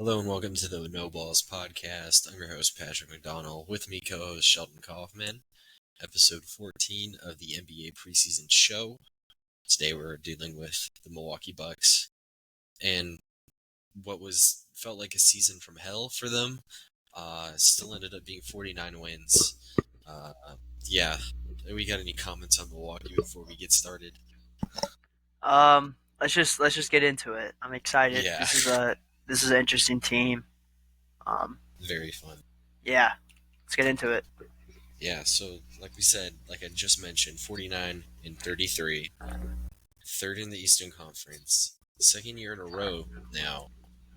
Hello and welcome to the No Balls podcast. I'm your host, Patrick McDonald. With me, co-host Sheldon Kaufman. Episode 14 of the NBA preseason show. Today we're dealing with the Milwaukee Bucks and what felt like a season from hell for them. Still ended up being 49 wins. Uh, yeah, we got any comments on Milwaukee before we get started? Let's just get into it. I'm excited. Yeah, This is an interesting team. Um, very fun. yeah, let's get into it. Yeah, so like we said, like I just mentioned, 49 and 33. Third in the Eastern Conference, second year in a row now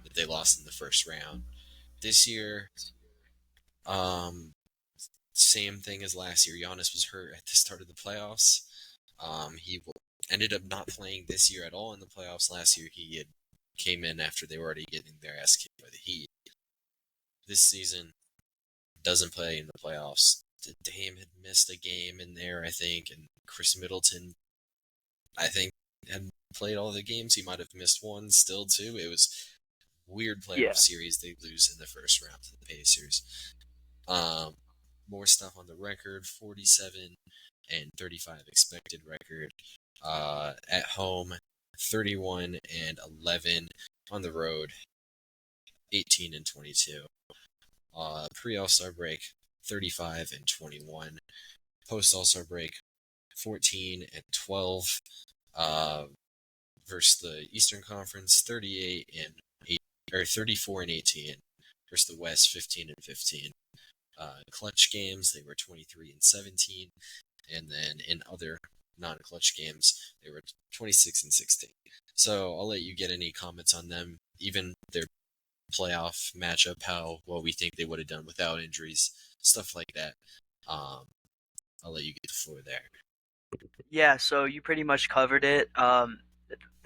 that they lost in the first round. This year, um, same thing as last year. Giannis was hurt at the start of the playoffs. He ended up not playing this year at all in the playoffs. Last year, he had came in after they were already getting their ass kicked by the Heat. This season, doesn't play in the playoffs. Dame had missed a game in there, I think, and Chris Middleton, I think, had played all the games. He might have missed one still too. It was weird playoff Yeah, series. They lose in the first round to the Pacers. Um, More stuff on the record: 47 and 35 expected record. At home, 31 and 11 on the road, 18 and 22. Pre All Star break, 35 and 21. Post All Star break, 14 and 12. Uh, versus the Eastern Conference, 38 and 8 or 34 and 18 versus the West, 15 and 15. Clutch games, they were 23 and 17, and then in other non-clutch games, they were 26 and 16. So I'll let you get any comments on them, even their playoff matchup, what we think they would have done without injuries, stuff like that. Um, I'll let you get the floor there. yeah. So you pretty much covered it.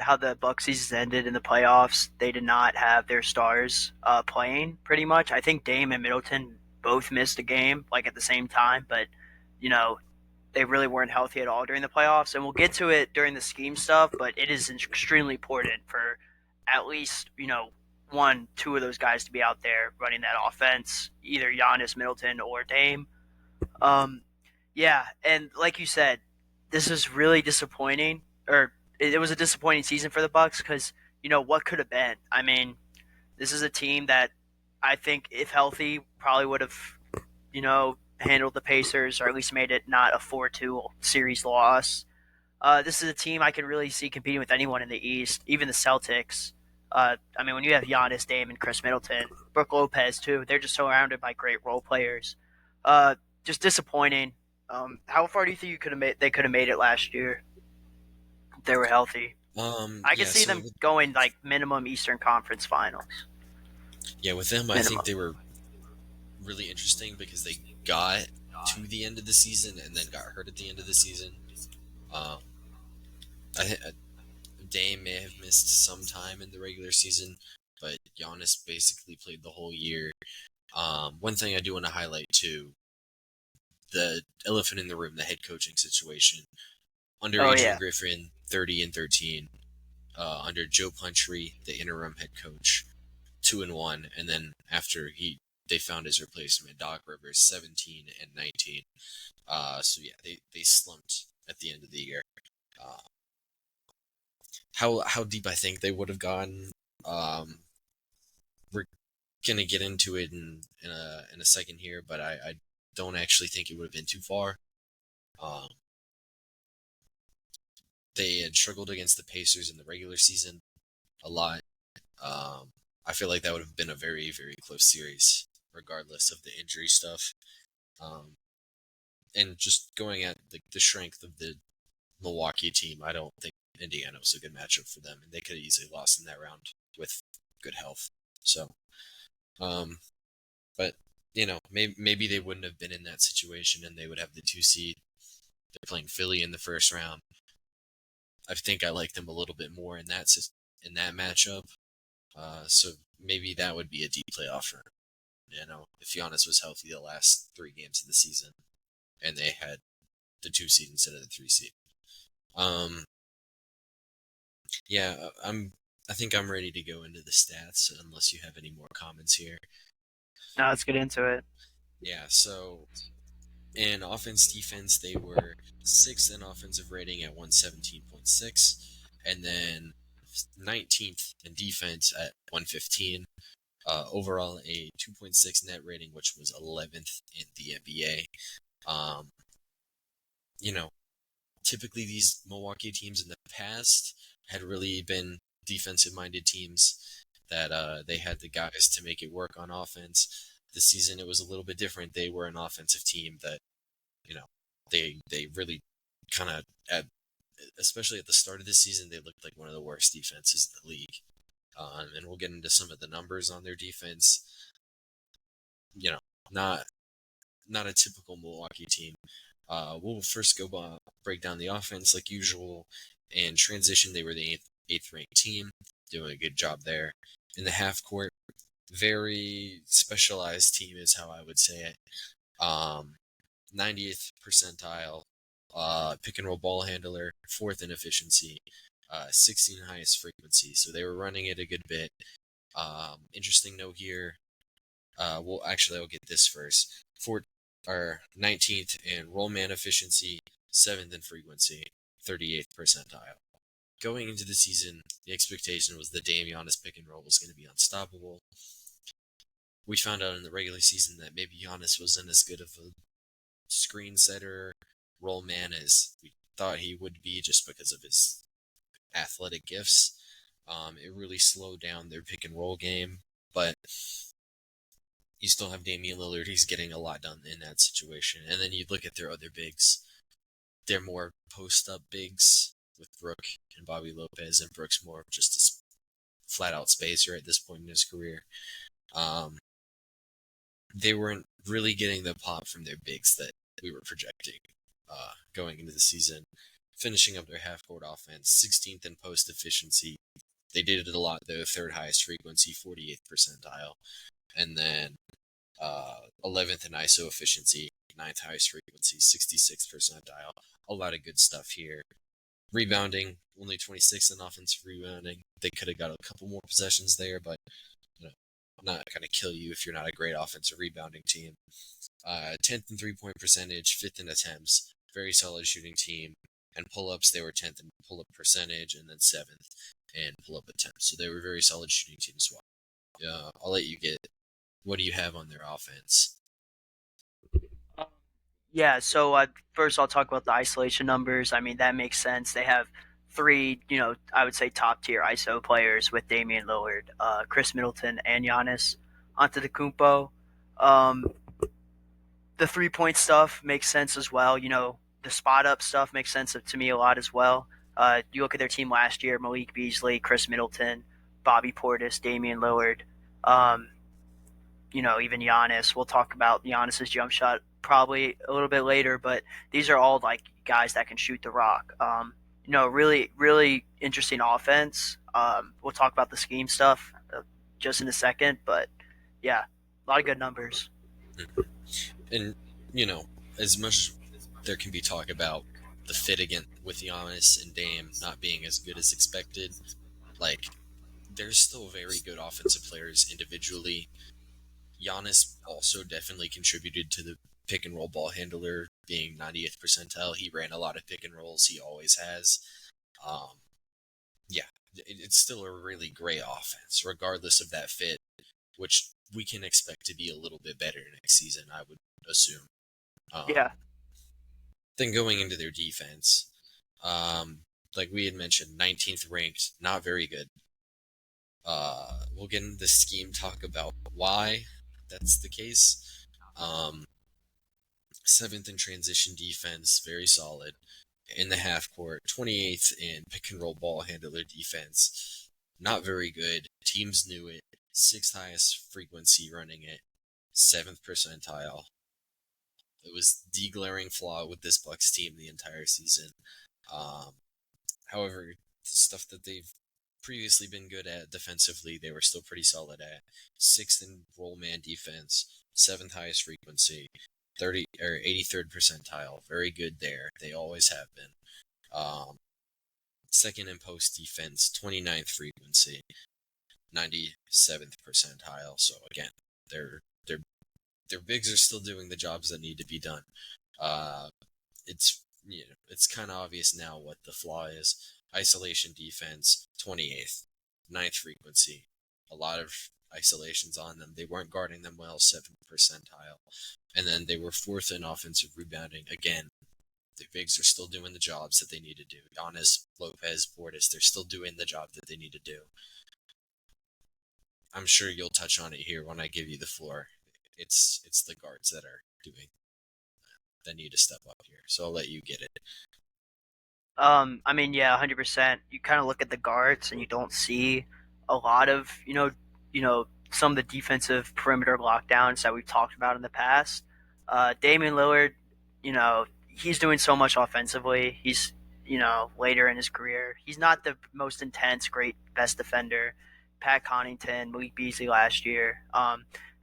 How the Bucks season ended in the playoffs. They did not have their stars playing. Pretty much, I think Dame and Middleton both missed a game like at the same time, but you know they really weren't healthy at all during the playoffs. And we'll get to it during the scheme stuff, but it is extremely important for at least, two of those guys to be out there running that offense, either Giannis, Middleton, or Dame. Um, yeah, and like you said, this is really disappointing, or it was a disappointing season for the Bucks because what could have been. I mean, this is a team that I think, if healthy, probably would have handled the Pacers or at least made it not a 4-2 series loss. This is a team I can really see competing with anyone in the East, even the Celtics. I mean, when you have Giannis, Dame, and Chris Middleton, Brooke Lopez too, they're just surrounded by great role players. Just disappointing. How far do you think they could have made it last year if they were healthy? I could Yeah, see them going like minimum Eastern Conference Finals. with them, I think Minimum. they were really interesting because they got to the end of the season and then got hurt at the end of the season. Um, Dame may have missed some time in the regular season, but Giannis basically played the whole year. One thing I do want to highlight too, the elephant in the room, the head coaching situation. Under Oh Adrian yeah, Griffin, 30 and 13. Under Joe Puntry, the interim head coach, 2-1, and then after they found his replacement, Doc Rivers, 17 and 19. So yeah, they slumped at the end of the year. Uh, how deep I think they would have gone. We're gonna get into it in a second here, but I don't actually think it would have been too far. Um, they had struggled against the Pacers in the regular season a lot. I feel like that would have been a very, very close series, regardless of the injury stuff. Um, and just going at the strength of the Milwaukee team, I don't think Indiana was a good matchup for them, and they could have easily lost in that round with good health. So, um, but maybe they wouldn't have been in that situation, and they would have the 2 seed. They're playing Philly in the first round. I think I like them a little bit more in that matchup. So maybe that would be a deep playoff run. If Giannis was healthy the last 3 games of the season, and they had the 2 seed instead of the 3 seed. Um, yeah, I'm I think I'm ready to go into the stats unless you have any more comments here. Now let's get into it. Yeah, so in offense defense, they were sixth in offensive rating at 117.6, and then 19th in defense at 115. Overall, a 2.6 net rating, which was 11th in the NBA. You know, typically these Milwaukee teams in the past had really been defensive minded teams that they had the guys to make it work on offense. This season it was a little bit different. They were an offensive team that, you know, they really kind of at especially at the start of the season they looked like one of the worst defenses in the league. And we'll get into some of the numbers on their defense. You know, not not a typical Milwaukee team. We'll first break down the offense like usual. In transition, they were the eighth ranked team, doing a good job there. In the half court, very specialized team is how I would say it. 90th percentile pick and roll ball handler, fourth in efficiency, 16 highest frequency. So they were running it a good bit. Interesting note here. Well, actually, I'll get this first. Our 19th in roll man efficiency, 7th in frequency, 38th percentile. Going into the season, the expectation was the Dame Giannis pick and roll was going to be unstoppable. We found out in the regular season that maybe Giannis wasn't as good of a screen setter, roll man as we thought he would be just because of his athletic gifts. It really slowed down their pick and roll game, but you still have Damian Lillard. He's getting a lot done in that situation. And then you look at their other bigs. They're more post-up bigs with Brook and Bobby Lopez, and Brook's more of just a flat-out spacer at this point in his career. They weren't really getting the pop from their bigs that we were projecting going into the season. Finishing up their half-court offense, 16th in post efficiency. They did it a lot, though. Third highest frequency, 48th percentile. And then 11th in ISO efficiency, 9th highest frequency, 66th percentile. A lot of good stuff here. Rebounding, only 26th in offensive rebounding. They could have got a couple more possessions there, but I'm not going to kill you if you're not a great offensive rebounding team. 10th in three-point percentage, 5th in attempts. Very solid shooting team. And pull-ups, they were 10th in pull-up percentage, and then 7th in pull-up attempts. So they were a very solid shooting team as well. I'll let you get. What do you have on their offense? Yeah, so first I'll talk about the isolation numbers. I mean, that makes sense. They have three, I would say top tier ISO players with Damian Lillard, Chris Middleton, and Giannis Antetokounmpo. Um, the 3-point stuff makes sense as well. The spot up stuff makes sense to me a lot as well. You look at their team last year: Malik Beasley, Chris Middleton, Bobby Portis, Damian Lillard. Even Giannis. We'll talk about Giannis's jump shot probably a little bit later, but these are all like guys that can shoot the rock. Really, really interesting offense. We'll talk about the scheme stuff just in a second, but yeah, a lot of good numbers. And, as much as there can be talk about the fit again with Giannis and Dame not being as good as expected, like, there's still very good offensive players individually. Giannis also definitely contributed to the pick and roll ball handler being 90th percentile. He ran a lot of pick and rolls. He always has. Yeah, it's still a really great offense, regardless of that fit, which we can expect to be a little bit better next season, I would assume. Yeah. Then going into their defense, like we had mentioned, 19th ranked, not very good. We'll get into the scheme talk about why that's the case. 7th in transition defense, very solid. In the half court, 28th in pick and roll ball handler defense, not very good. Teams knew it. 6th highest frequency running it, 7th percentile. It was the glaring flaw with this Bucks team the entire season. However, the stuff that they've previously been good at defensively, they were still pretty solid at. 6th in roll man defense, 7th highest frequency, 83rd percentile. Very good there. They always have been. second in post defense, 29th frequency, 97th percentile. So again, their their bigs are still doing the jobs that need to be done. Uh, it's it's kind of obvious now what the flaw is. Isolation defense, 28th, ninth frequency, a lot of isolations on them. They weren't guarding them well, 7th percentile, and then they were 4th in offensive rebounding. Again, the bigs are still doing the jobs that they need to do. Giannis, Lopez, Portis, they're still doing the job that they need to do. I'm sure you'll touch on it here when I give you the floor. It's the guards that need to step up here. So I'll let you get it. I mean, yeah, 100%. You kind of look at the guards and you don't see a lot of, some of the defensive perimeter lockdowns that we've talked about in the past. Damian Lillard, he's doing so much offensively. He's, later in his career. He's not the most intense, great, best defender. Pat Connaughton, Malik Beasley last year.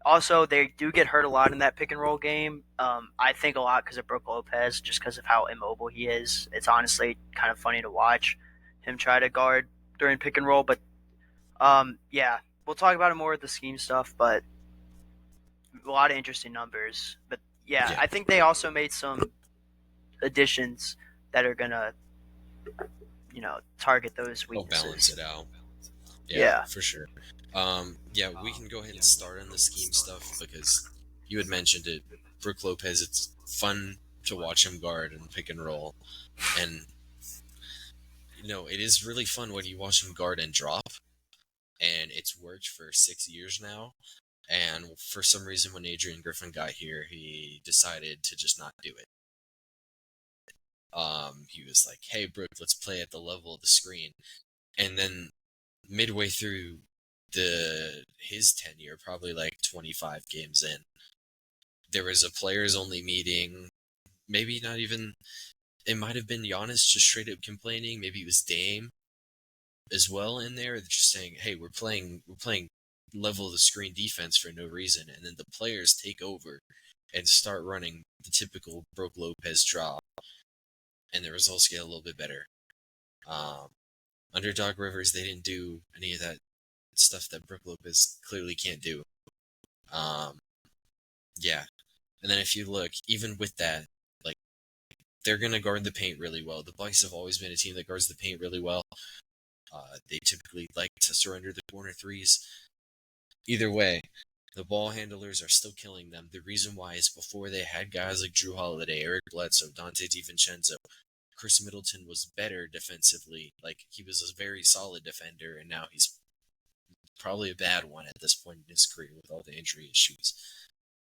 Also, they do get hurt a lot in that pick and roll game. I think a lot because of Brook Lopez, just because of how immobile he is. It's honestly kind of funny to watch him try to guard during pick and roll. But yeah, we'll talk about it more with the scheme stuff. But a lot of interesting numbers. But yeah, I think they also made some additions that are gonna, target those weaknesses. Balance it out. Yeah. For sure. Yeah, we can go ahead and start on the scheme stuff because you had mentioned it. Brook Lopez, it's fun to watch him guard and pick and roll. And, it is really fun when you watch him guard and drop. And it's worked for 6 years now. And for some reason, when Adrian Griffin got here, he decided to just not do it. He was like, hey, Brook, let's play at the level of the screen. And then midway through his tenure, probably like 25 games in, there was a players only meeting. Maybe not even. It might have been Giannis just straight up complaining. Maybe it was Dame as well in there, just saying, "Hey, we're playing level of the screen defense for no reason," and then the players take over and start running the typical Brook Lopez drop, and the results get a little bit better. Under Doc Rivers, they didn't do any of that stuff that Brook Lopez clearly can't do. Yeah. And then if you look, even with that, like, they're going to guard the paint really well. The Bucks have always been a team that guards the paint really well. They typically like to surrender the corner threes. Either way, the ball handlers are still killing them. The reason why is before they had guys like Drew Holiday, Eric Bledsoe, Dante DiVincenzo, Chris Middleton was better defensively. Like, he was a very solid defender, and now he's probably a bad one at this point in his career with all the injury issues.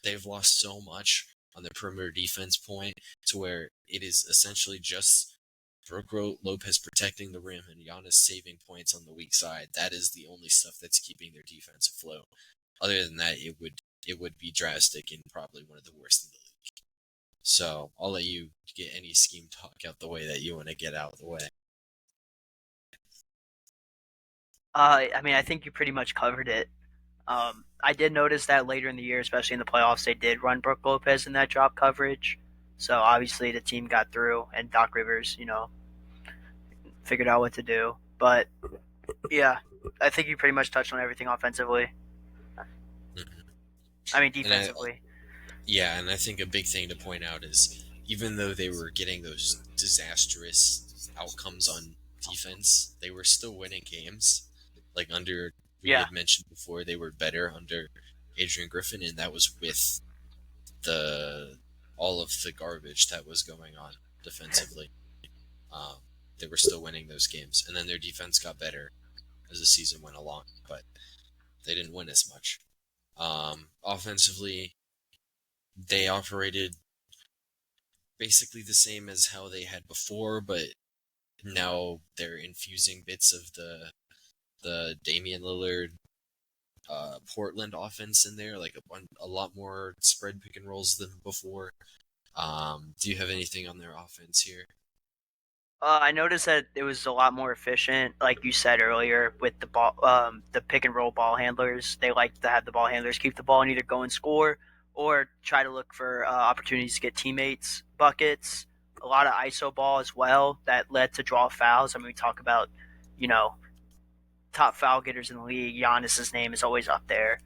They've lost so much on the perimeter defense point to where it is essentially just Brook Lopez protecting the rim and Giannis saving points on the weak side. That is the only stuff that's keeping their defense afloat. Other than that, it would be drastic and probably one of the worst in the league. So I'll let you get any scheme talk out the way that you want to get out of the way. I mean, I think you pretty much covered it. I did notice that later in the year, especially in the playoffs, they did run Brook Lopez in that drop coverage. So obviously the team got through, and Doc Rivers, figured out what to do. But yeah, I think you pretty much touched on everything offensively. Mm-hmm. I mean, defensively. And I think a big thing to point out is even though they were getting those disastrous outcomes on defense, they were still winning games. Like we had mentioned before, they were better under Adrian Griffin, and that was with all of the garbage that was going on defensively. They were still winning those games, and then their defense got better as the season went along, but they didn't win as much. Offensively, they operated basically the same as how they had before, but now they're infusing bits of the Damian Lillard Portland offense in there, like a lot more spread pick and rolls than before. Do you have anything on their offense here? I noticed that it was a lot more efficient, like you said earlier, with the ball, the pick and roll ball handlers. They like to have the ball handlers keep the ball and either go and score or try to look for opportunities to get teammates buckets a lot of ISO ball as well that led to draw fouls. I mean, we talk about, you know, top foul getters in the league. Giannis's name is always up there.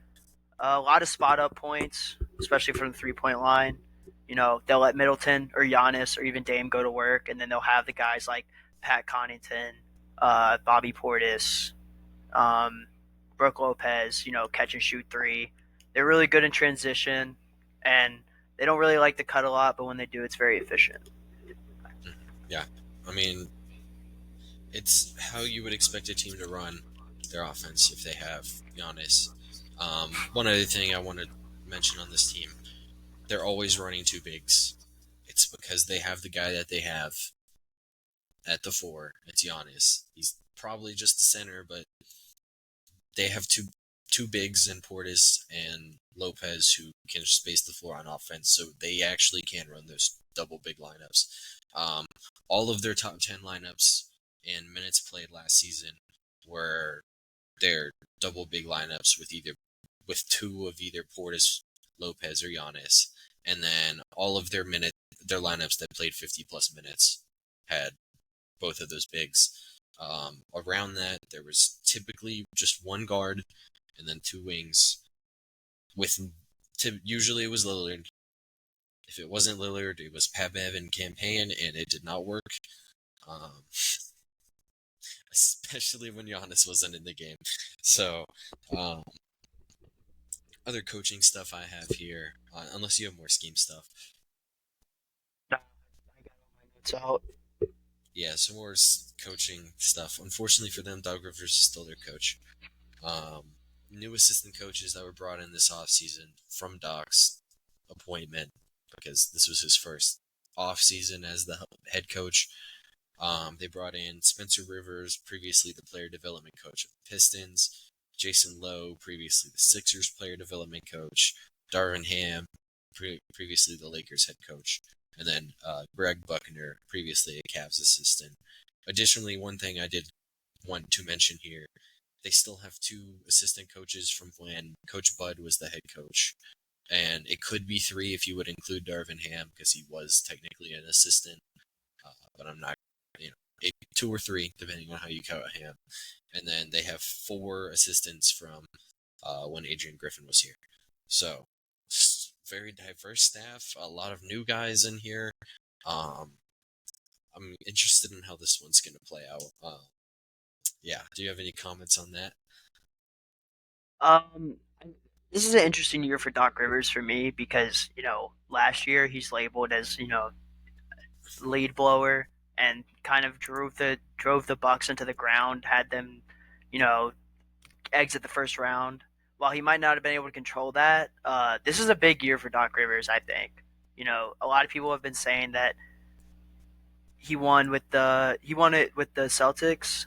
A lot of spot up points, especially from the 3 point line. You know, they'll let Middleton or Giannis or even Dame go to work, and then they'll have the guys like Pat Connaughton, Bobby Portis, um, Brooke Lopez, catch and shoot three. They're really good in transition, and they don't really like to cut a lot, but when they do, it's very efficient. Yeah, I mean, it's how you would expect a team to run their offense if they have Giannis. One other thing I want to mention on this team, they're always running two bigs. It's because they have the guy that they have at the four. It's Giannis. He's probably just a center, but they have two bigs in Portis and Lopez who can space the floor on offense, so they actually can run those double big lineups. Um, all of their top 10 lineups in minutes played last season were their double big lineups with two of either Portis, Lopez, or Giannis, and then all of their lineups that played 50 plus minutes had both of those bigs. Around that, there was typically just one guard and then two wings. Usually it was Lillard. If it wasn't Lillard, it was Pat Bev and campaign, and it did not work. Um, especially when Giannis wasn't in the game. So, um, other coaching stuff I have here, unless you have more scheme stuff. No, I got all my notes out. Yeah, some more coaching stuff. Unfortunately for them, Doug Rivers is still their coach. New assistant coaches that were brought in this offseason from Doc's appointment, because this was his first offseason as the head coach. They brought in Spencer Rivers, previously the player development coach of the Pistons, Jason Lowe, previously the Sixers player development coach, Darvin Ham, previously the Lakers head coach, and then Greg Buckner, previously a Cavs assistant. Additionally, one thing I did want to mention here, they still have two assistant coaches from when Coach Bud was the head coach. And it could be three if you would include Darvin Ham, because he was technically an assistant. But I'm not, two or three, depending on how you count him. And then they have four assistants from when Adrian Griffin was here. So, very diverse staff, a lot of new guys in here. I'm interested in how this one's going to play out. Yeah, do you have any comments on that? Um, this is an interesting year for Doc Rivers for me because last year he's labeled as lead blower and kind of drove the Bucks into the ground, had them you know exit the first round. While he might not have been able to control that, this is a big year for Doc Rivers. I think a lot of people have been saying that he won it with the Celtics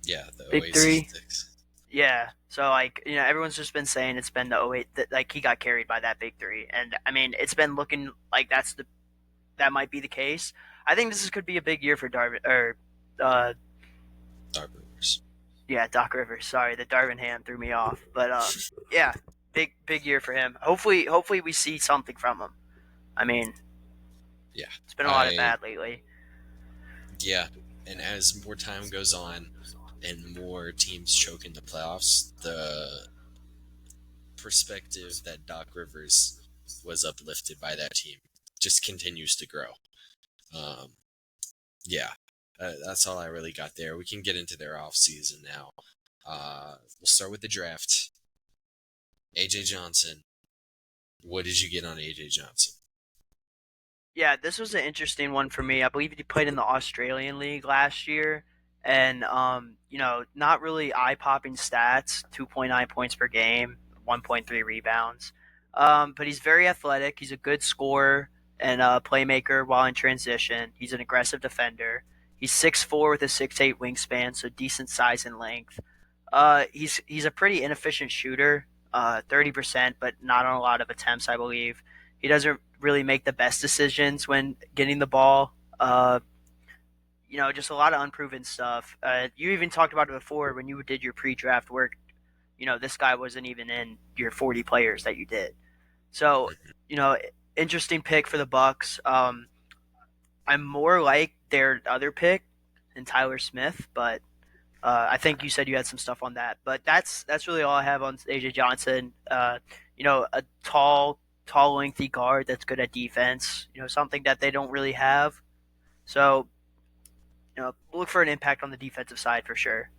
Yeah, the big Oasis three. six. Yeah, so everyone's just been saying it's been the '08 that like he got carried by that big three, and I mean it's been looking like that might be the case. I think could be a big year for Darvin or uh, Dark Rivers. yeah, Doc Rivers. Sorry, the Darvin Ham threw me off, but yeah, big year for him. Hopefully we see something from him. I mean, Yeah, it's been a lot of bad lately. yeah, and as more time goes on and more teams choke in the playoffs, the perspective that Doc Rivers was uplifted by that team just continues to grow. Um, yeah, that's all I really got there. We can get into their off season now. We'll start with the draft. AJ Johnson. What did you get on AJ Johnson? Yeah, this was an interesting one for me. I believe he played in the Australian League last year, and not really eye popping stats: 2.9 points per game, 1.3 rebounds. But he's very athletic. He's a good scorer and a playmaker while in transition. He's an aggressive defender. He's 6'4" with a 6'8" wingspan, so decent size and length. He's a pretty inefficient shooter, 30%, but not on a lot of attempts, I believe. He doesn't really make the best decisions when getting the ball. Just a lot of unproven stuff. You even talked about it before when you did your pre-draft work. This guy wasn't even in your 40 players that you did. So, interesting pick for the Bucks. I'm more like their other pick than Tyler Smith, but I think you said you had some stuff on that. But that's really all I have on AJ Johnson. A tall, lengthy guard that's good at defense. Something that they don't really have. So look for an impact on the defensive side for sure.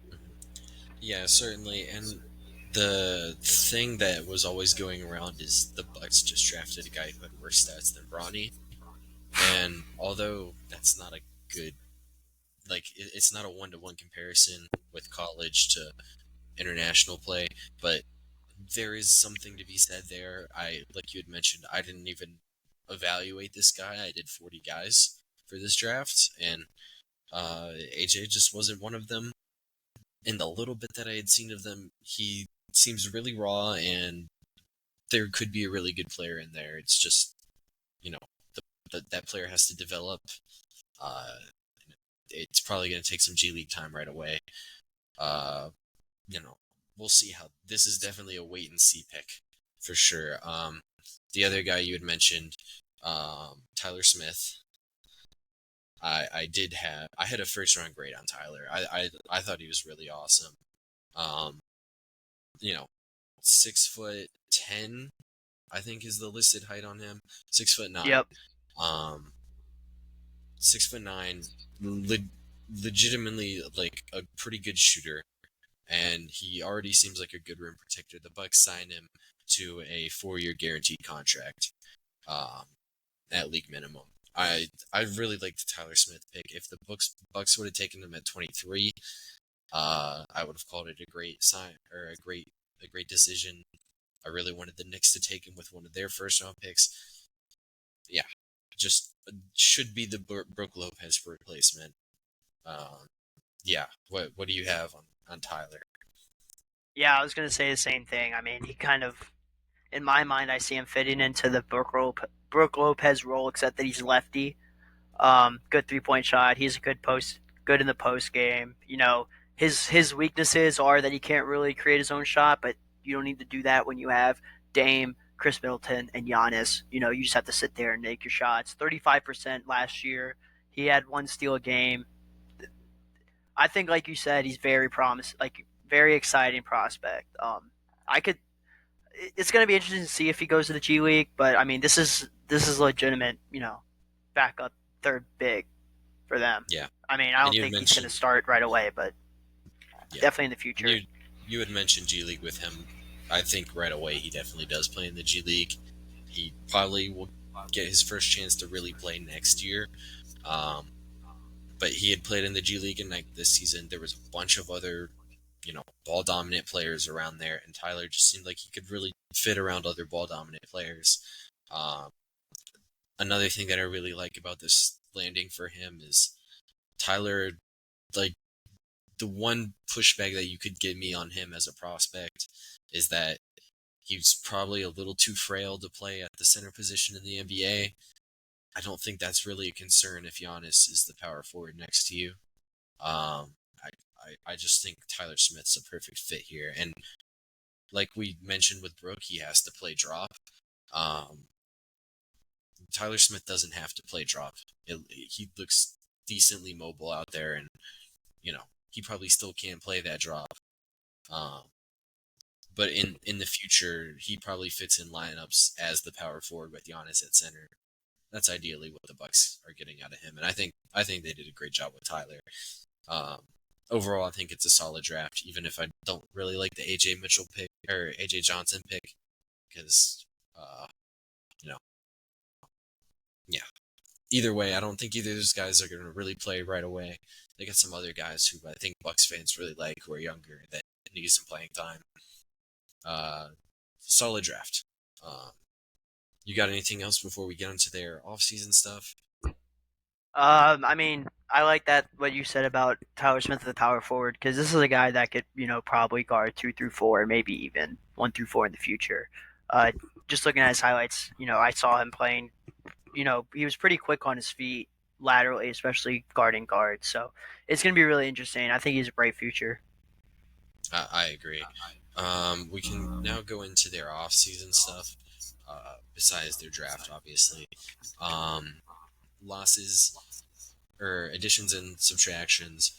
Mhm. Yeah, certainly. And the thing that was always going around is the Bucks just drafted a guy who had worse stats than Bronny. And although that's not a good, it's not a one-to-one comparison with college to international play, but there is something to be said there. Like you had mentioned, I didn't even evaluate this guy. I did 40 guys for this draft, and AJ just wasn't one of them. In the little bit that I had seen of them, he seems really raw, and there could be a really good player in there. It's just, you know, that player has to develop. Uh, it's probably going to take some G League time right away. Uh, you know, we'll see how. This is definitely a wait and see pick for sure. The other guy you had mentioned, Tyler Smith. I had a first round grade on Tyler. I thought he was really awesome. Um, you know, 6'10", I think is the listed height on him. 6'9". Yep. Um, 6'9", legitimately like a pretty good shooter, and he already seems like a good rim protector. The Bucks signed him to a 4-year guaranteed contract, um, at league minimum. I really liked the Tyler Smith pick. If the Bucks would have taken him at 23, I would have called it a great sign or a great decision. I really wanted the Knicks to take him with one of their first round picks. Yeah, just should be the Brooke Lopez replacement. Um, yeah, what do you have on Tyler? Yeah, I was gonna say the same thing. I mean, he kind of, in my mind, I see him fitting into the Brooke Lopez role, except that he's lefty. Good 3 point shot. He's a good in the post game. His weaknesses are that he can't really create his own shot, but you don't need to do that when you have Dame, Chris Middleton, and Giannis. You just have to sit there and make your shots. 35% last year. He had one steal a game. I think, like you said, he's very exciting prospect. I could. It's going to be interesting to see if he goes to the G League, but I mean, this is legitimate. Backup third big for them. Yeah, I mean, I and don't you had think he's going to mentioned start right away, but yeah, definitely in the and future. you had mentioned G League with him. I think right away he definitely does play in the G League. He probably will get his first chance to really play next year. Um, but he had played in the G League, and like this season, there was a bunch of other, ball dominant players around there, and Tyler just seemed like he could really fit around other ball dominant players. Um, Another thing that I really like about this landing for him is Tyler, like the one pushback that you could give me on him as a prospect is that he's probably a little too frail to play at the center position in the NBA. I don't think that's really a concern if Giannis is the power forward next to you. Um, I just think Tyler Smith's a perfect fit here. And like we mentioned with Brooke, he has to play drop. Um, Tyler Smith doesn't have to play drop. He looks decently mobile out there, and he probably still can't play that drop. Um, but in the future, he probably fits in lineups as the power forward with Giannis at center. That's ideally what the Bucks are getting out of him, and I think they did a great job with Tyler. Um, Overall, I think it's a solid draft, even if I don't really like the AJ Mitchell pick or AJ Johnson pick, because uh, you know, yeah. Either way, I don't think either of those guys are going to really play right away. They got some other guys who I think Bucks fans really like who are younger that need some playing time. Uh, Solid draft. You got anything else before we get into their off-season stuff? I mean, I like that what you said about Tyler Smith as the power forward because this is a guy that could, probably guard 2 through 4, maybe even 1 through 4 in the future. Uh, just looking at his highlights, I saw him playing. He was pretty quick on his feet laterally, especially guarding guards. So it's going to be really interesting. I think he's a bright future. I agree. We can now go into their off-season stuff, besides their draft, obviously. Um, losses or additions and subtractions.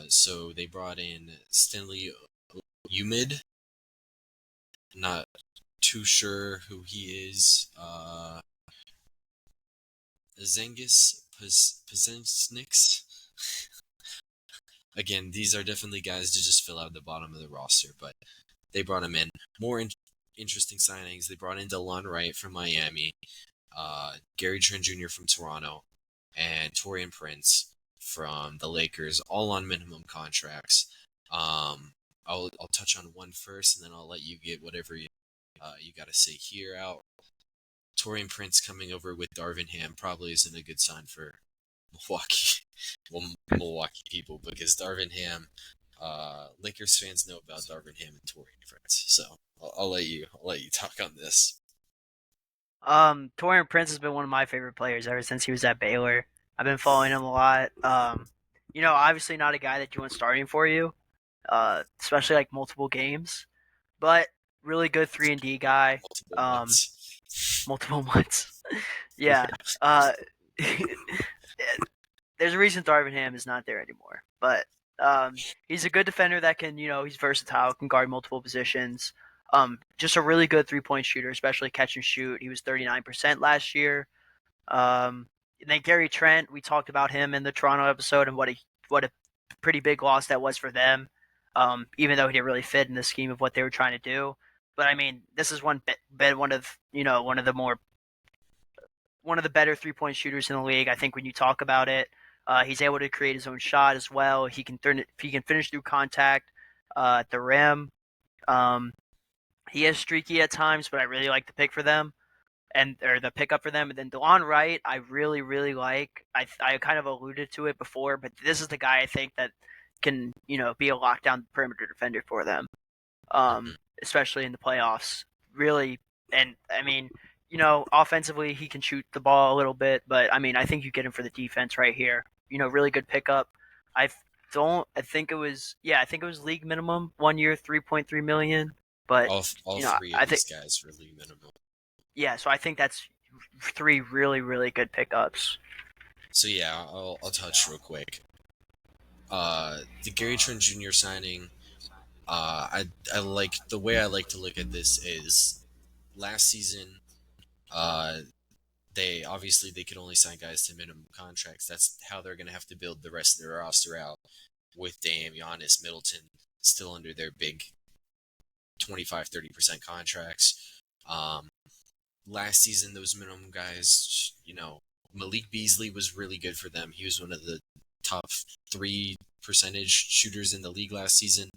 So they brought in Stanley Umid. Not too sure who he is. Zengis Pazensniks. Again, these are definitely guys to just fill out the bottom of the roster, but they brought him in. More interesting signings. They brought in DeLon Wright from Miami, Gary Trent Jr. from Toronto, and Taurean Prince from the Lakers, all on minimum contracts. I'll touch on one first, and then I'll let you get whatever you got to say here out. Taurean Prince coming over with Darvin Ham probably isn't a good sign for Milwaukee, well, Milwaukee people, because Darvin Ham, Lakers fans know about Darvin Ham and Taurean Prince. So I'll let you talk on this. Torian Prince has been one of my favorite players ever since he was at Baylor. I've been following him a lot. Obviously not a guy that you want starting for you, especially like multiple games, but really good 3-and-D guy. Multiple Um, months. multiple months. Yeah. Uh, there's a reason Darvin Ham is not there anymore, but he's a good defender that can, he's versatile, can guard multiple positions. Just a really good 3-point shooter, especially catch and shoot. He was 39% last year. And then Gary Trent, we talked about him in the Toronto episode and what a pretty big loss that was for them. Even though he didn't really fit in the scheme of what they were trying to do. But I mean, this is one of the better 3-point shooters in the league. I think when you talk about it, he's able to create his own shot as well. He can finish through contact at the rim. He is streaky at times, but I really like the pick for them or the pickup for them. And then DeLon Wright, I really, really like. I kind of alluded to it before, but this is the guy I think that can, be a lockdown perimeter defender for them, especially in the playoffs. Really, and I mean, offensively he can shoot the ball a little bit, but I mean, I think you get him for the defense right here. Really good pickup. I think it was league minimum 1 year, 3.3 million. But All three of I think these guys for league minimum. yeah, so I think that's 3 really, really good pickups. So yeah, I'll touch real quick. The Gary Trent Jr. signing. I like the way I like to look at this is last season. They could only sign guys to minimum contracts. That's how they're gonna have to build the rest of their roster out with Dame, Giannis, Middleton still under their big 25-30% contracts. Last season, those minimum guys, Malik Beasley was really good for them. He was one of the top 3% shooters in the league last season.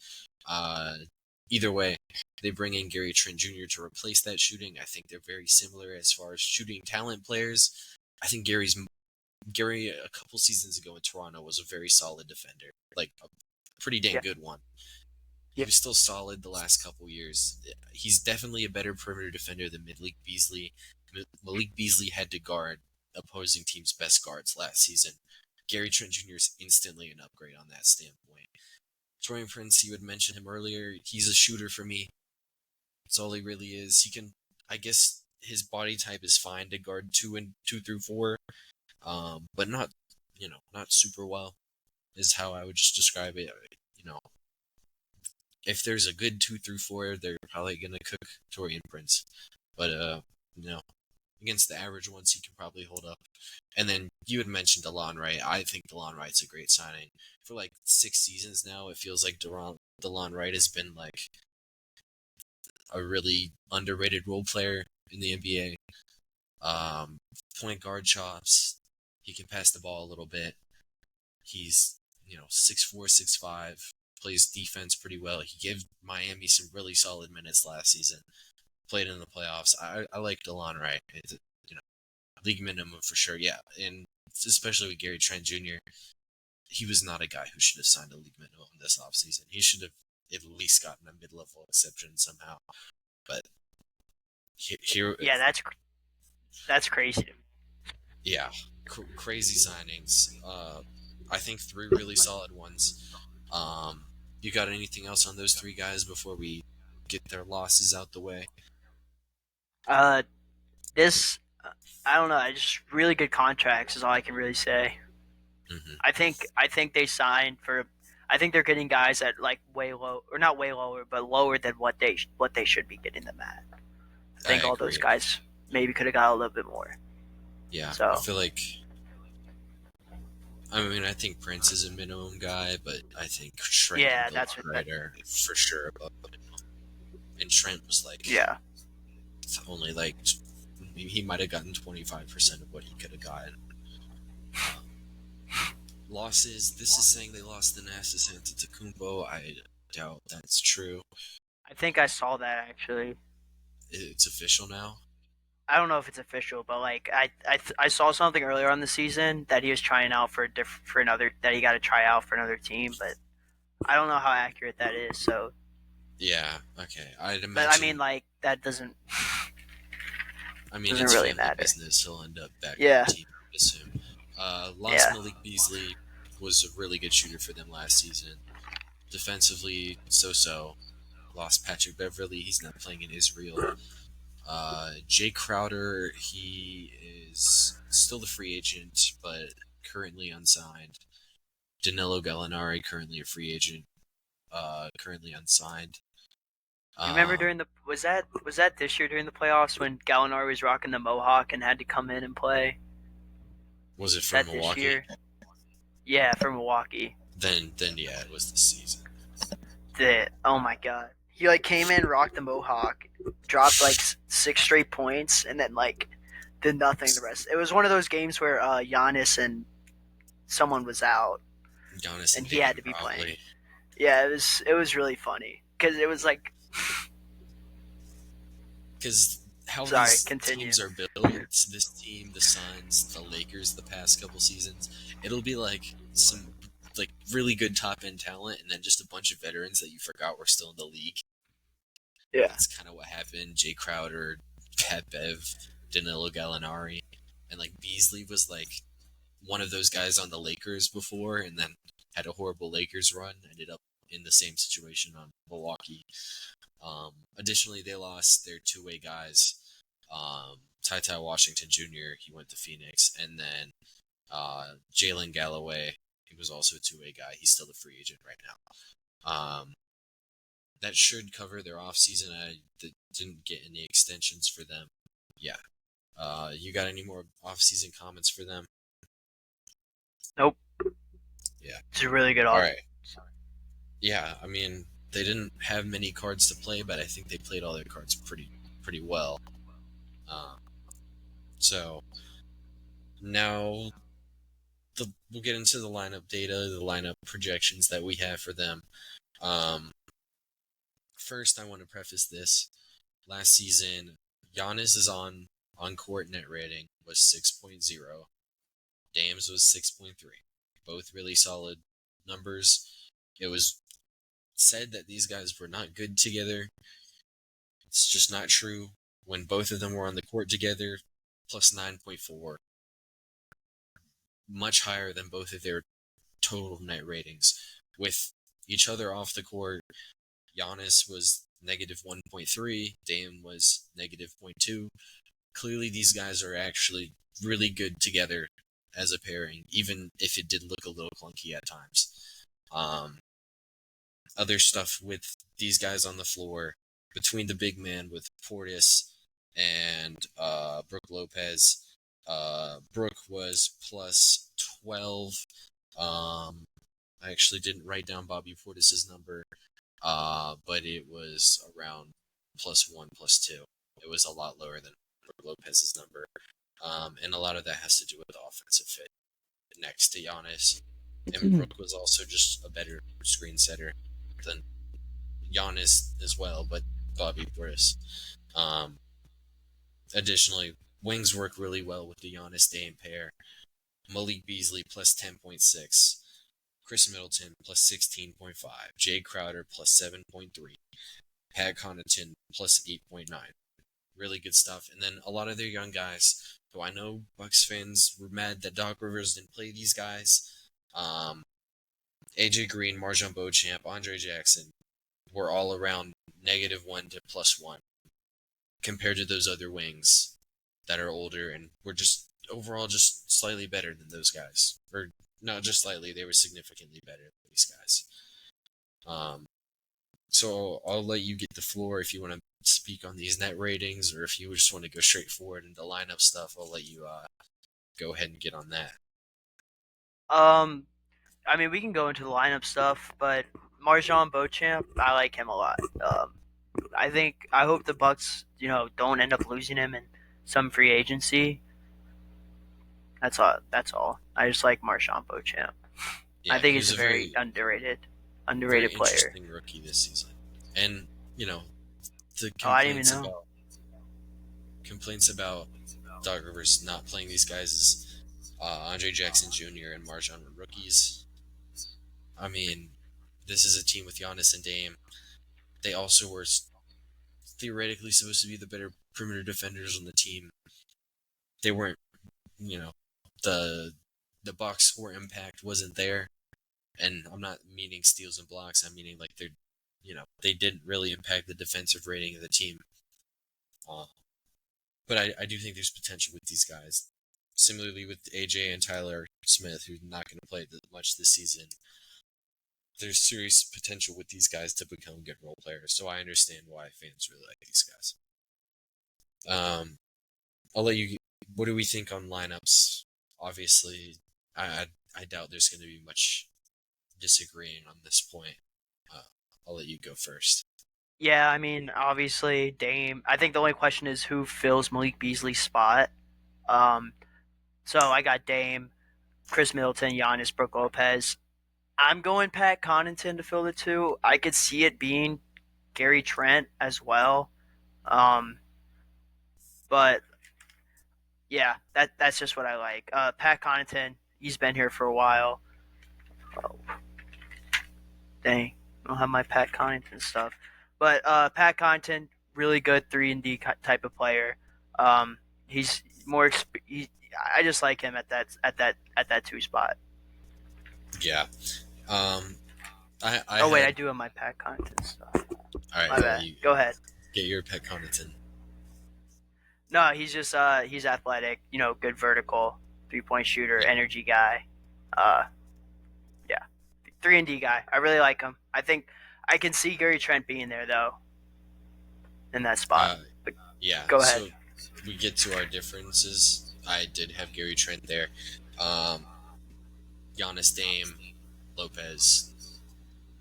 Either way, they bring in Gary Trent Jr. to replace that shooting. I think they're very similar as far as shooting talent players. I think Gary a couple seasons ago in Toronto was a very solid defender, like a pretty dang good one. He was still solid the last couple years. He's definitely a better perimeter defender than Malik Beasley. Malik Beasley had to guard opposing teams' best guards last season. Gary Trent Jr. is instantly an upgrade on that standpoint. Taurean Prince, you had mentioned him earlier. He's a shooter for me. That's all he really is. He can, I guess, his body type is fine to guard 2 through 4, but not super well. Is how I would just describe it. If there's a good 2 through 4, they're probably gonna cook Taurean Prince. But against the average ones, he can probably hold up. And then you had mentioned DeLon Wright. I think DeLon Wright's a great signing. For like 6 seasons now, it feels like DeLon Wright has been like a really underrated role player in the NBA. Point guard chops. He can pass the ball a little bit. He's 6'4", 6'5", plays defense pretty well. He gave Miami some really solid minutes last season. Played in the playoffs. I like DeLon Wright. It's, league minimum for sure. Yeah, and especially with Gary Trent Jr., he was not a guy who should have signed a league minimum this offseason. He should have at least gotten a mid-level exception somehow. But here, yeah, that's crazy. Yeah, crazy signings. I think 3 really solid ones. You got anything else on those 3 guys before we get their losses out the way? Uh, this I don't know. I just really good contracts is all I can really say. Hmm. I think they signed for. I think they're getting guys at like way low or not way lower, but lower than what they should be getting them at. I I think all those agree. guys maybe could have got a little bit more. Yeah, I So feel like. I mean, I think Prince is a minimum guy, but I think Trent and yeah, that's what that. Delonte are for sure above him. And Trent was like Yeah, only like he might have gotten 25% of what he could have gotten. Um, Losses. This is saying they lost the Nasus Antetokounmpo. I doubt that's true. I think I saw that actually. It's official now. I don't know if it's official, but like I saw something earlier on the season that he was trying out for another that he got to try out for another team, but I don't know how accurate that is. So, Yeah. Okay. I'd but I mean, imagine. like that doesn't I mean, doesn't it's really family matter. business. He'll end up back on the Yeah, team, I would assume. Lost yeah. Malik Beasley was a really good shooter for them last season. Defensively, so-so. Lost Patrick Beverly. He's not playing in Israel. Jay Crowder, he is still the free agent, but currently unsigned. Danilo Gallinari, currently a free agent, currently unsigned. You remember Um, during the was that this year during the playoffs when Gallinari was rocking the mohawk and had to come in and play? was it Was from that this Milwaukee? year? Yeah, for Milwaukee. Then yeah, it was this season. Oh my god, he like came in, rocked the mohawk, dropped like six straight points, and then like did nothing the rest. It was one of those games where Giannis and someone was out, Giannis and and he had Dame to be playing. probably. Yeah, it was really funny because it was like, Because how sorry, these continue. teams are built, this team, the Suns, the Lakers, the past couple seasons, it'll be like some like really good top end talent, and then just a bunch of veterans that you forgot were still in the league. Yeah, That's kind of what happened. Jay Crowder, Pat Bev, Danilo Gallinari, and like Beasley was like one of those guys on the Lakers before, and then had a horrible Lakers run. Ended up in the same situation on Milwaukee. Additionally, they lost their two-way guys. Ty Ty Washington Jr. He went to Phoenix, and then Jalen Galloway. He was also a two-way guy. He's still a free agent right now. That should cover their offseason. I didn't get any extensions for them. Yeah. You got any more offseason comments for them? nope. Yeah. It's a really good All off. right. Yeah. I mean, they didn't have many cards to play, but I think they played all their cards pretty well. Um, so now we'll get into the lineup data, the lineup projections that we have for them. Um, First, I want to preface this. Last season, Giannis is on court net rating was 6.0. Dame's was 6.3. Both really solid numbers. It was said that these guys were not good together. It's just not true. When both of them were on the court together, plus 9.4, much higher than both of their total net ratings. With each other off the court, Giannis was negative 1.3, Dame was negative zero point 0.2. Clearly, these guys are actually really good together as a pairing, even if it did look a little clunky at times. Um, Other stuff with these guys on the floor, between the big man with Portis and Brooke Lopez. Brooke was plus 12. I actually didn't write down Bobby Portis's number, but it was around plus 1, plus 2. It was a lot lower than Brooke Lopez's number. And a lot of that has to do with the offensive fit next to Giannis. And Brooke was also just a better screen setter than Giannis as well, but Bobby Portis. Um, Additionally, wings work really well with the Giannis Dame pair. Malik Beasley plus 10.6. Chris Middleton plus 16.5. Jay Crowder plus 7.3. Pat Connaughton plus 8.9. Really good stuff. And then a lot of their young guys, who I know Bucks fans were mad that Doc Rivers didn't play these guys. AJ Green, Marjon Beauchamp, Andre Jackson were all around -1 to +1 compared to those other wings. that are older, and were just overall just slightly better than those guys. Or not just slightly, they were significantly better than these guys. So I'll let you get the floor if you want to speak on these net ratings, or if you just want to go straight forward into lineup stuff. I'll let you go ahead and get on that. Um, I mean, we can go into the lineup stuff, but Marjan Beauchamp, I like him a lot. I hope the Bucks, don't end up losing him in some free agency. That's all. That's all. I just like Marjan Beauchamp. I Yeah, think he he's was a a very very very underrated player. interesting rookie this season, and the Oh, I didn't even know. complaints about Doc Rivers not playing these guys is Andre Jackson Jr. and Marjan were rookies. I mean, this is a team with Giannis and Dame. They also were theoretically supposed to be the better perimeter defenders on the team. They weren't, you know, the box score impact wasn't there, and I'm not meaning steals and blocks. I'm meaning like they didn't really impact the defensive rating of the team. But I do think there's potential with these guys. Similarly with AJ and Tyler Smith, who's not going to play much this season. There's serious potential with these guys to become good role players. So I understand why fans really like these guys. I'll let you. What do we think on lineups? Obviously, I doubt there's going to be much disagreeing on this point. I'll let you go first. Yeah, I mean, obviously Dame. I think the only question is who fills Malik Beasley's spot. Um, so I got Dame, Chris Middleton, Giannis, Brook Lopez. I'm going Pat Connaughton to fill the two. I could see it being Gary Trent as well. Um, but yeah, that's just what I like. Pat Connaughton, he's been here for a while. Oh, dang, I don't have my Pat Connaughton stuff. But Pat Connaughton, really good 3-and-D type of player. He's more. I just like him at that two spot. Yeah. I Oh wait, I had. do have my Pat Connaughton stuff. All right. My Well, bad. you Go ahead. get your Pet Connaughton. No, he's just he's athletic, good vertical, 3-point shooter, Yeah. energy guy. Uh yeah. 3-and-D guy. I really like him. I think I can see Gary Trent being there though in that spot. Uh, But yeah. go ahead. So we get to our differences. I did have Gary Trent there. Um, Giannis, Dame, Lopez,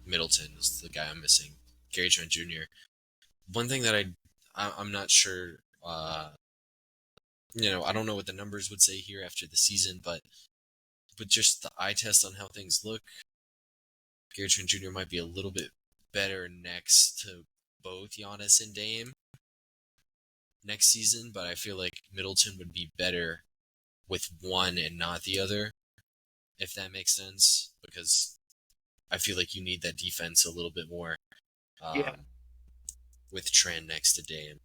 Middleton is the guy I'm missing. Gary Trent Jr. One thing that I'm not sure. I don't know what the numbers would say here after the season, but just the eye test on how things look, Gary Trent Jr. might be a little bit better next to both Giannis and Dame next season, but I feel like Middleton would be better with one and not the other, if that makes sense, because I feel like you need that defense a little bit more Yeah. with Trent next to Dame.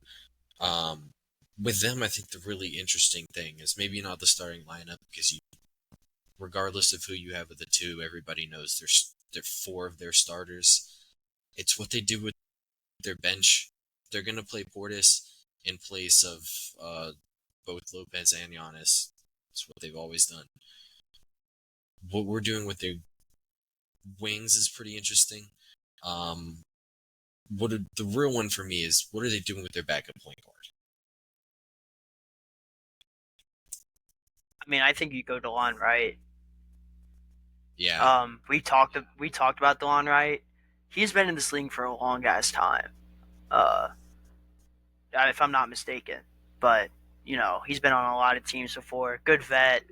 With them, I think the really interesting thing is maybe not the starting lineup, because regardless of who you have of the two, everybody knows there's four of their starters. It's what they do with their bench. They're going to play Portis in place of both Lopez and Giannis. That's what they've always done. What we're doing with their wings is pretty interesting. The real one for me is, what are they doing with their backup point guard? I mean, I think you go DeLon Wright. Yeah, We talked about DeLon Wright. He's been in this league for a long ass time. Uh, if I'm not mistaken. But he's been on a lot of teams before. Good vet.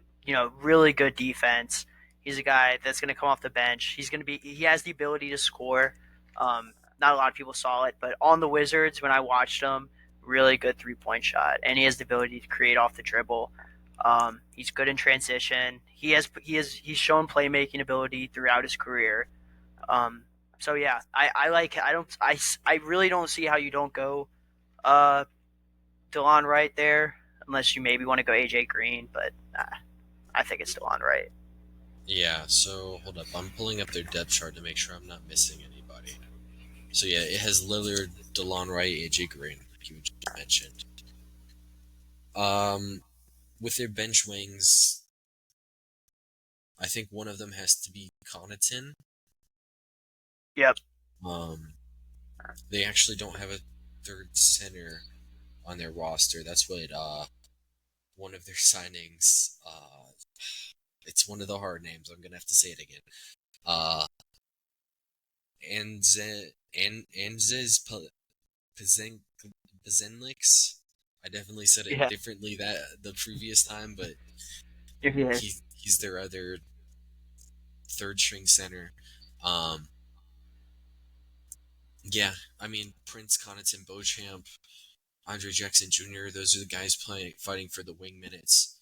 Really good defense. He's a guy that's going to come off the bench. He has the ability to score. Not a lot of people saw it, but on the Wizards, when I watched him, really good 3-point shot, and he has the ability to create off the dribble. He's good in transition. He's shown playmaking ability throughout his career. So yeah, I like. I really don't see how you don't go uh, DeLon Wright there, unless you maybe want to go AJ Green, but I think it's DeLon Wright. yeah. So hold up, I'm pulling up their depth chart to make sure I'm not missing anybody. So yeah, it has Lillard, DeLon Wright, AJ Green, like you just mentioned. With their bench wings, I think one of them has to be Connaughton. Yep. Um, they actually don't have a third center on their roster. That's what one of their signings. It's one of the hard names. I'm gonna have to say it again. Uh, Anzes Pazenlix. I definitely said it Yeah. differently that the previous time, but Yeah. he's their other third string center. Um, yeah, I mean Prince Connaughton, Beauchamp, Andre Jackson Jr. Those are the guys playing fighting for the wing minutes.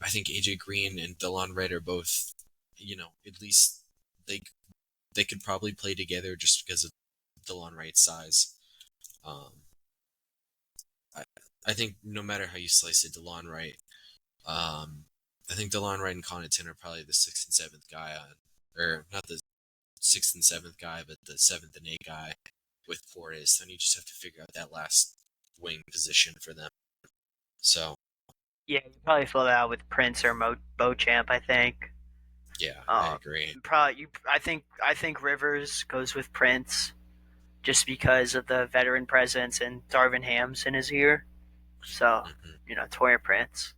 I think AJ Green and Delon Wright are both, at least they they could probably play together just because of Delon Wright's size. Um, I I think no matter how you slice it, Delon Wright. I think Delon Wright and Connaughton are probably the sixth and seventh guy on, or not the sixth and seventh guy, but the seventh and eighth guy with Portis. Then you just have to figure out that last wing position for them. So Yeah, you probably fill that out with Prince or Beauchamp, I think. yeah, I Um, agree. probably you. I think Rivers goes with Prince just because of the veteran presence and Darvin Ham's in his ear. So Hmm. Torian Prince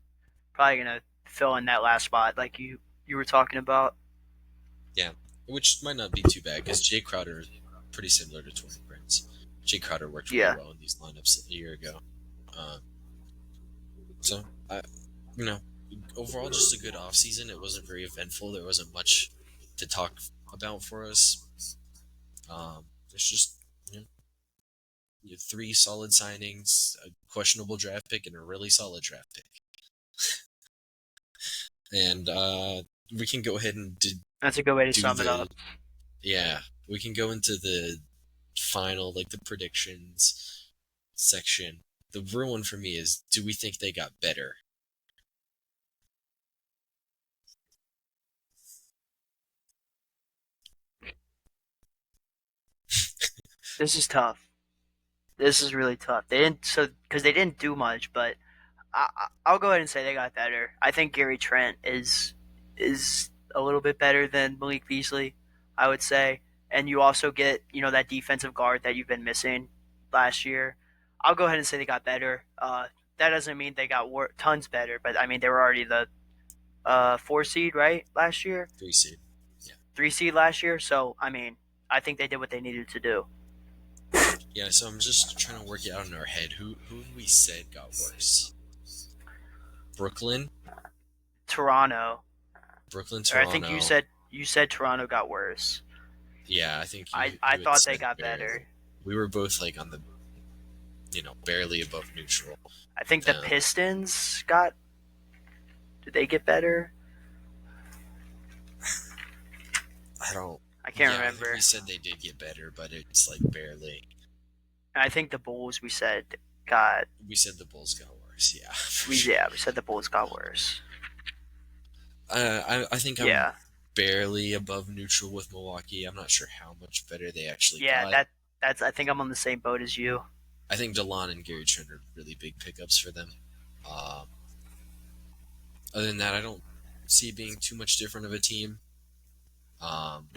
probably gonna fill in that last spot like you were talking about. Yeah, which might not be too bad because Jay Crowder is pretty similar to Torian Prince. Jay Crowder worked really Yeah. well in these lineups a year ago. Um, so I, you know, overall just a good off season. It wasn't very eventful. There wasn't much to talk about for us. It's just you know, you have three solid signings, a questionable draft pick, and a really solid draft pick. And we can go ahead and That's a good way to do sum it the up. yeah. We can go into the final, like the predictions section. The real one for me is: do we think they got better? This is tough. This is really tough. They didn't because they didn't do much, but I'll go ahead and say they got better. I think Gary Trent is a little bit better than Malik Beasley, I would say. And you also get that defensive guard that you've been missing last year. I'll go ahead and say they got better. That doesn't mean they got tons better, but I mean they were already the 4 seed right last year, Three seed. Yeah. 3 seed last year. So I mean I think they did what they needed to do. Yeah, so I'm just trying to work it out in our head. Who we said got worse? Brooklyn, Toronto, or I think you Toronto. said Toronto got worse. Yeah, I think I you had thought they said got barely. better. We were both like on the barely above neutral. I think the Um, Pistons got. Did they get better? I don't. I can't Yeah, I think we remember. said they did get better, but it's like barely. I think the Bulls we said got. We said the Bulls got worse. Yeah, for We sure. yeah we said the Bulls got worse. I think I'm Yeah, barely above neutral with Milwaukee. I'm not sure how much better they actually yeah. got. That's. I think I'm on the same boat as you. I think DeLon and Gary Trent are really big pickups for them. Um, Other than that, I don't see it being too much different of a team. Um,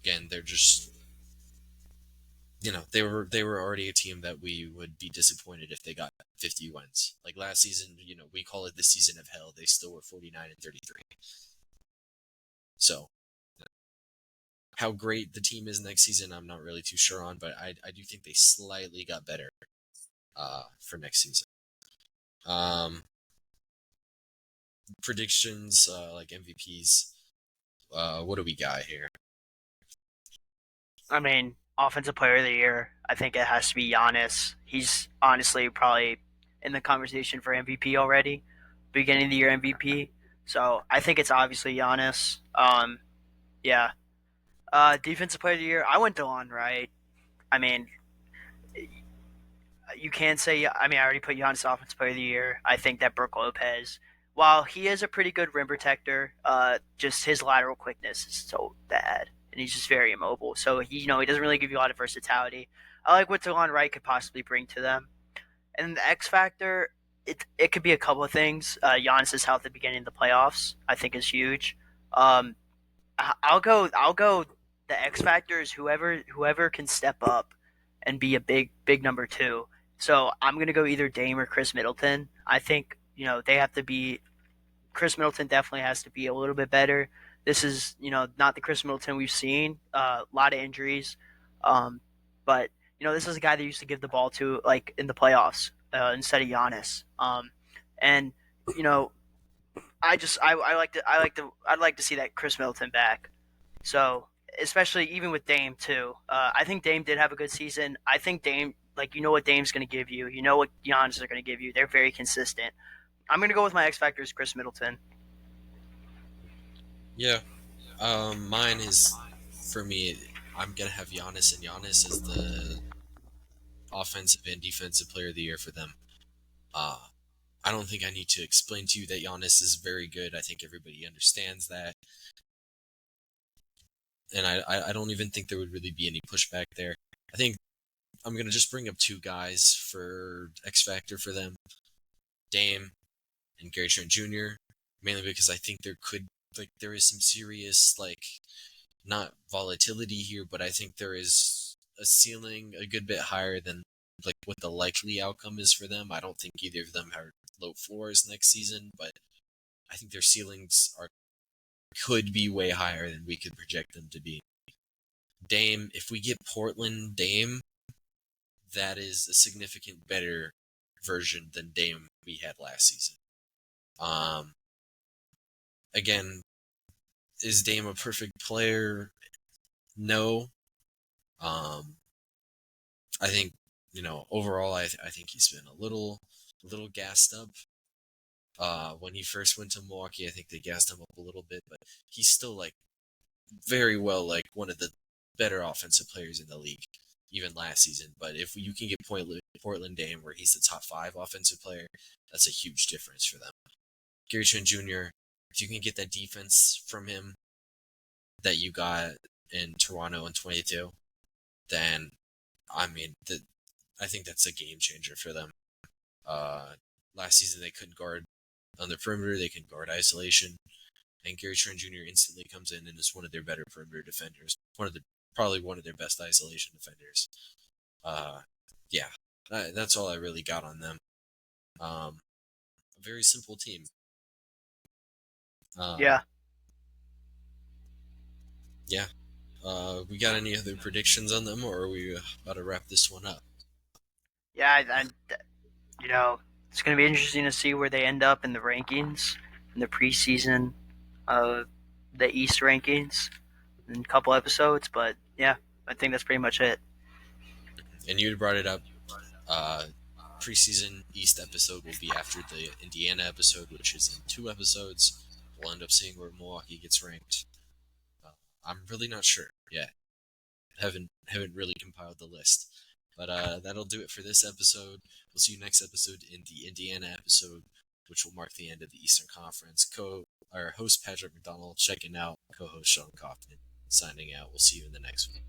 Again, they're just they were already a team that we would be disappointed if they got 50 wins. Like last season, we call it the season of hell. They still were 49 and 33. So how great the team is next season, I'm not really too sure on, but I do think they slightly got better for next season. Um, Predictions like MVPs. What do we got here? I mean, offensive player of the year. I think it has to be Giannis. He's honestly probably in the conversation for MVP already. Beginning of the year MVP. So I think it's obviously Giannis. Yeah. Defensive player of the year. I went DeLon Wright. I mean, you can say. I mean, I already put Giannis offensive player of the year. I think that Brook Lopez, while he is a pretty good rim protector, just his lateral quickness is so bad, and he's just very immobile. So he doesn't really give you a lot of versatility. I like what DeLon Wright could possibly bring to them, and the X factor. it could be a couple of things. Giannis's health at the beginning of the playoffs, I think, is huge. Um, I'll go. The X factor is whoever can step up and be a big number two. So I'm gonna go either Dame or Chris Middleton. I think they have to be. Chris Middleton definitely has to be a little bit better. This is not the Chris Middleton we've seen. A lot of injuries, um, but this is a guy that used to give the ball to like in the playoffs instead of Giannis. And you know I'd like to see that Chris Middleton back. So especially even with Dame too. I think Dame did have a good season. I think Dame, like, what Dame's going to give you. You know what Giannis are going to give you. They're very consistent. I'm going to go with my X factor is Chris Middleton. Yeah. Mine is, for me, I'm gonna have Giannis, and Giannis is the offensive and defensive player of the year for them. Uh, I don't think I need to explain to you that Giannis is very good. I think everybody understands that, and I don't even think there would really be any pushback there. I think I'm gonna just bring up two guys for X Factor for them: Dame and Gary Trent Jr. Mainly because I think there is some serious, like, not volatility here, but I think there is a ceiling a good bit higher than like what the likely outcome is for them. I don't think either of them have low floors next season, but I think their ceilings are could be way higher than we could project them to be. Dame, if we get Portland Dame, that is a significant better version than Dame we had last season. Um, Again, is Dame a perfect player? No. Um, I think overall, I think he's been a little gassed up. When he first went to Milwaukee, I think they gassed him up a little bit, but he's still like very well like one of the better offensive players in the league, even last season. But if you can get Portland Dame where he's the top 5 offensive player, that's a huge difference for them. Gary Trent Jr., if you can get that defense from him that you got in Toronto in 22, then I mean, I think that's a game changer for them. Last season they couldn't guard on the perimeter; they can guard isolation, and Gary Trent Jr. instantly comes in and is one of their better perimeter defenders. Probably one of their best isolation defenders. Uh, yeah, that's all I really got on them. A very simple team. Uh, Yeah, yeah. We got any other predictions on them, or are we about to wrap this one up? yeah, you know it's going to be interesting to see where they end up in the rankings in the preseason, uh, the East rankings in a couple episodes. But yeah, I think that's pretty much it. And you brought it up. Uh, Preseason East episode will be after the Indiana episode, which is in 2 episodes. We'll end up seeing where Milwaukee gets ranked. Uh, I'm really not sure yet. Haven't really compiled the list, but that'll do it for this episode. We'll see you next episode in the Indiana episode, which will mark the end of the Eastern Conference. Our host Patrick McDonald checking out. Co-host Sean Kaufman signing out. We'll see you in the next one.